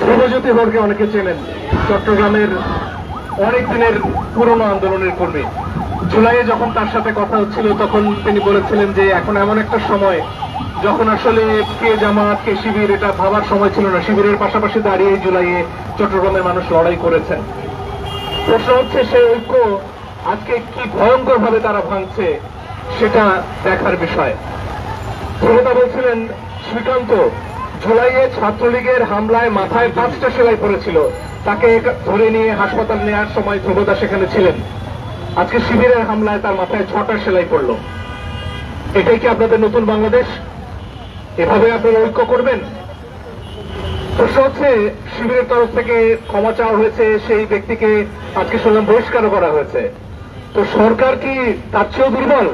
ধ্রুবজ্যোতি বরকে অনেকে চেনেন, চট্টগ্রামের অনেক দিনের পুরনো আন্দোলনের কর্মী। জুলাইয়ে যখন তার সাথে কথা হচ্ছিল তখন তিনি বলেছিলেন যে এখন এমন একটা সময় যখন আসলে কে জামাত কে শিবির এটা ভাবার সময় ছিল না। শিবিরের পাশাপাশি দাঁড়িয়ে জুলাইয়ে চট্টগ্রামের মানুষ লড়াই করেছেন। প্রশ্ন হচ্ছে সেই ঐক্য আজকে কি ভয়ঙ্কর ভাবে তারা ভাঙছে সেটা দেখার বিষয়। ধ্রুবদা বলছিলেন শ্রীকান্ত জুলাইয়ে ছাত্রলীগের হামলায় মাথায় 5টা সেলাই পড়েছিল, তাকে ধরে নিয়ে হাসপাতাল নেওয়ার সময় ধ্রুবদা সেখানে ছিলেন। আজকে শিবিরের হামলায় তার মাথায় 6টা সেলাই পড়ল। এটাই কি আপনাদের নতুন বাংলাদেশ? এভাবে আপনারা ঐক্য করবেন? প্রশ্ন হচ্ছে শিবিরের তরফ থেকে ক্ষমা চাওয়া হয়েছে, সেই ব্যক্তিকে আজকে শুনলাম বহিষ্কার করা হয়েছে। তো সরকার কি তার চেয়েও দুর্বল?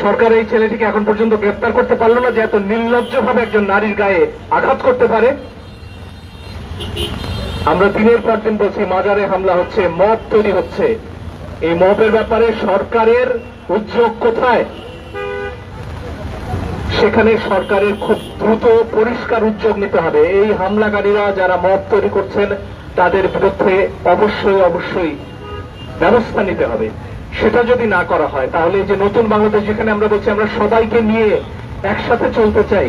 সরকার এই ছেলেটিকে এখন পর্যন্ত গ্রেফতার করতে পারল না যে এত নির্লজ্জভাবে একজন নারীর গায়ে আঘাত করতে পারে। আমরা দিনের পর দিন বলছি মাজারে হামলা হচ্ছে, মব তৈরি হচ্ছে। এই মবের ব্যাপারে সরকারের উদ্যোগ কোথায়? সেখানে সরকারের খুব দ্রুত পরিষ্কার উদ্যোগ নিতে হবে। এই হামলাকারীরা যারা মব তৈরি করছেন তাদের বিরুদ্ধে অবশ্যই ব্যবস্থা নিতে হবে। সেটা যদি না করা হয় তাহলে যে নতুন বাংলাদেশ যেখানে আমরা বলছি আমরা সবাইকে নিয়ে একসাথে চলতে চাই,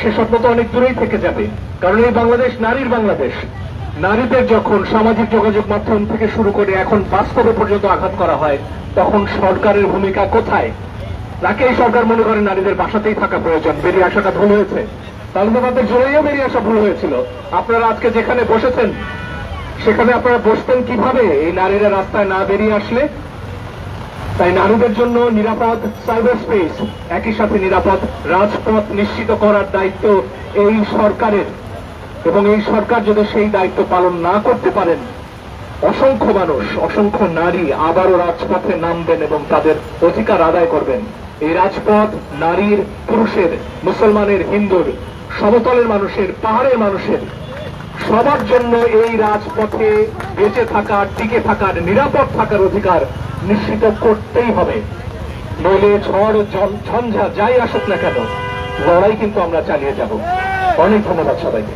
সে স্বপ্ন তো অনেক দূরেই থেকে যাবে। কারণ এই বাংলাদেশ নারীর বাংলাদেশ। নারীদের যখন সামাজিক যোগাযোগ মাধ্যম থেকে শুরু করে এখন বাস্তবে পর্যন্ত আঘাত করা হয় তখন সরকারের ভূমিকা কোথায়? নাকি এই সরকার মনে করেন নারীদের বাসাতেই থাকা প্রয়োজন, বেরিয়ে আসাটা ভুল হয়েছে? তাহলে তো আমাদের জোরেও বেরিয়ে আসা ভুল হয়েছিল। আপনারা আজকে যেখানে বসেছেন সেখানে আপনারা বসতেন কিভাবে এই নারীরা রাস্তায় না বেরিয়ে আসলে? তাই নারীদের জন্য নিরাপদ সাইবার স্পেস, একই সাথে নিরাপদ রাজপথ নিশ্চিত করার দায়িত্ব এই সরকারের। এবং এই সরকার যদি সেই দায়িত্ব পালন না করতে পারেন অসংখ্য মানুষ, অসংখ্য নারী আবারও রাজপথে নামবেন এবং তাদের অধিকার আদায় করবেন। এই রাজপথ নারীর, পুরুষের, মুসলমানের, হিন্দুর, সমতলের মানুষের, পাহাড়ের মানুষের, সবার জন্য এই রাজপথে বেঁচে থাকার, টিকে থাকার, নিরাপদ থাকার অধিকার নিশ্চিত করতেই হবে। নইলে ঝড় ঝঞ্ঝা যাই আসুক না কেন লড়াই কিন্তু আমরা চালিয়ে যাব। অনেক ধন্যবাদ সবাইকে।